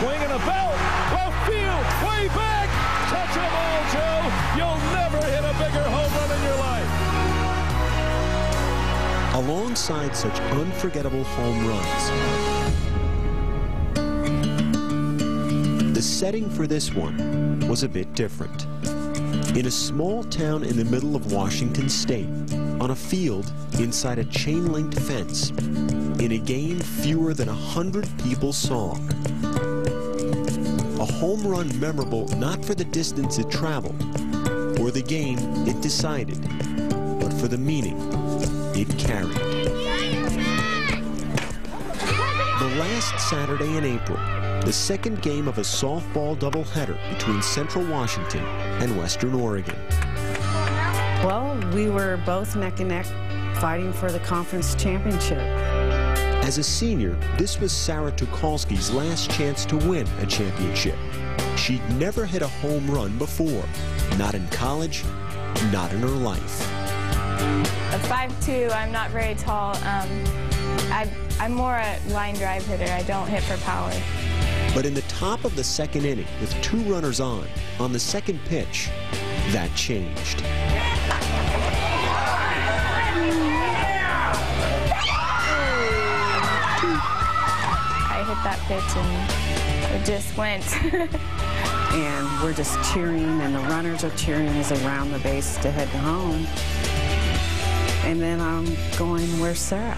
Swing and a belt. Left field. Way back. Touch 'em all, Joe. You'll never hit a bigger home run in your life. Alongside such unforgettable home runs, the setting for this one was a bit different. In a small town in the middle of Washington State, on a field inside a chain-linked fence, in a game fewer than 100 people saw. A home run memorable not for the distance it traveled, or the game it decided, but for the meaning it carried. The last Saturday in April, the second game of a softball doubleheader between Central Washington and Western Oregon. Well, we were both neck and neck fighting for the conference championship. As a senior, this was Sara Tucholsky's last chance to win a championship. She'd never hit a home run before, not in college, not in her life. At 5'2", I'm not very tall. I'm more a line drive hitter. I don't hit for power. But in the top of the second inning, with 2 runners on the second pitch, that changed. I hit that pitch and it just went. And we're just cheering, and the runners are cheering as they round the base to head home. And then I'm going, where's Sara?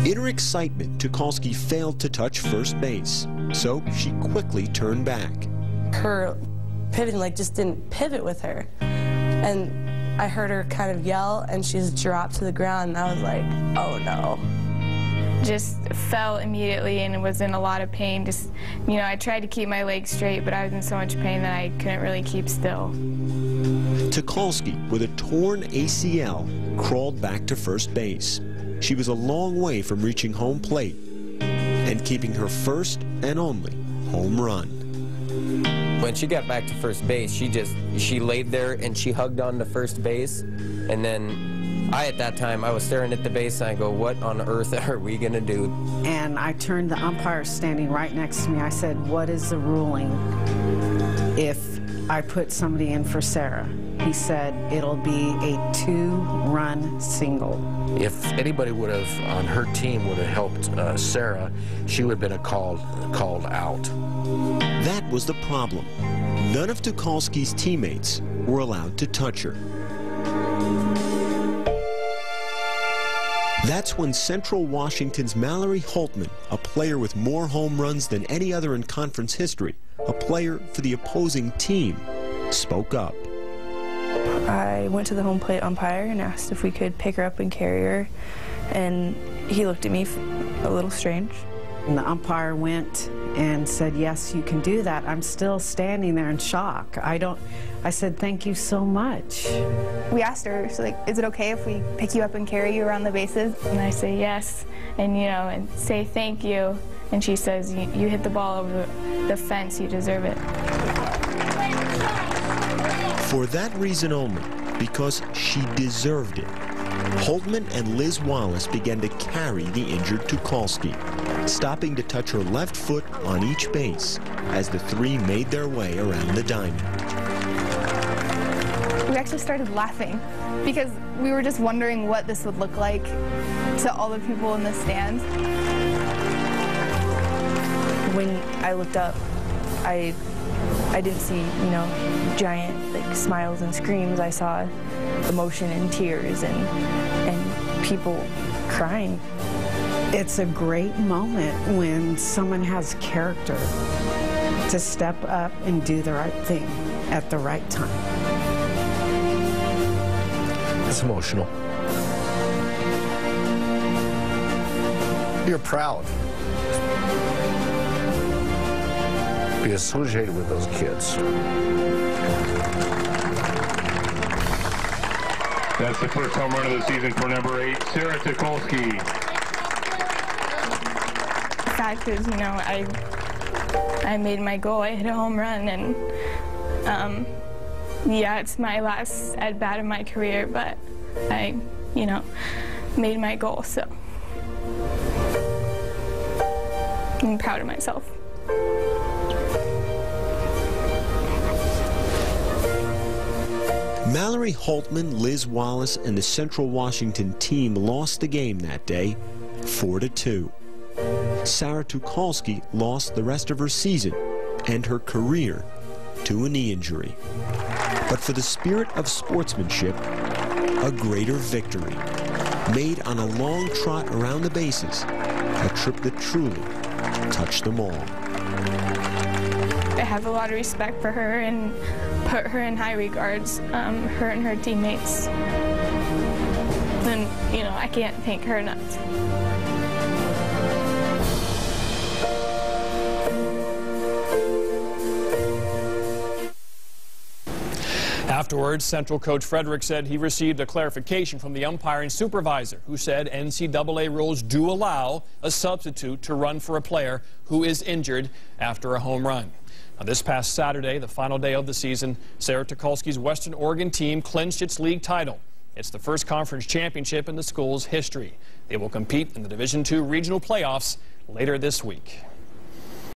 In her excitement, Tucholsky failed to touch first base, so she quickly turned back. Her pivoting just didn't pivot with her. And I heard her kind of yell, and she just dropped to the ground, and I was like, oh no. Just fell immediately and was in a lot of pain. Just, I tried to keep my legs straight, but I was in so much pain that I couldn't really keep still. Tucholsky, with a torn ACL, crawled back to first base. She was a long way from reaching home plate and keeping her first and only home run. When she got back to first base, she laid there and she hugged on to first base. And then at that time, I was staring at the base and I go, what on earth are we gonna do? And I turned the umpire standing right next to me. I said, what is the ruling if I put somebody in for Sara? He said, it'll be a 2-run single. If anybody would have, on her team, would have helped Sara, she would have been called out. That was the problem. None of Tucholsky's teammates were allowed to touch her. That's when Central Washington's Mallory Holtman, a player with more home runs than any other in conference history, a player for the opposing team, spoke up. I went to the home plate umpire and asked if we could pick her up and carry her, and he looked at me a little strange. And the umpire went and said, yes, you can do that. I'm still standing there in shock. I said, thank you so much. We asked her, so is it okay if we pick you up and carry you around the bases? And I say yes, and and say thank you. And she says, you hit the ball over the fence, you deserve it. For that reason only, because she deserved it, Holtman and Liz Wallace began to carry the injured Tucholsky, stopping to touch her left foot on each base as the 3 made their way around the diamond. We actually started laughing because we were just wondering what this would look like to all the people in the stands. When I looked up, I didn't see, giant smiles and screams. I saw emotion and tears and people crying. It's a great moment when someone has character to step up and do the right thing at the right time. It's emotional. You're proud. Be associated with those kids. That's the first home run of the season for number 8, Sara Tucholsky. The fact is, I made my goal. I hit a home run, and yeah, it's my last at-bat of my career, but I, made my goal, so. I'm proud of myself. Mallory Holtman, Liz Wallace, and the Central Washington team lost the game that day, 4-2. Sara Tucholsky lost the rest of her season and her career to a knee injury. But for the spirit of sportsmanship, a greater victory, made on a long trot around the bases, a trip that truly touched them all. I have a lot of respect for her and put her in high regards, her and her teammates. And, you know, I can't thank her enough. Afterwards, Central coach Frederick said he received a clarification from the umpiring supervisor, who said NCAA rules do allow a substitute to run for a player who is injured after a home run. Now, this past Saturday, the final day of the season, Sara Tucholsky's Western Oregon team clinched its league title. It's the first conference championship in the school's history. They will compete in the Division II regional playoffs later this week.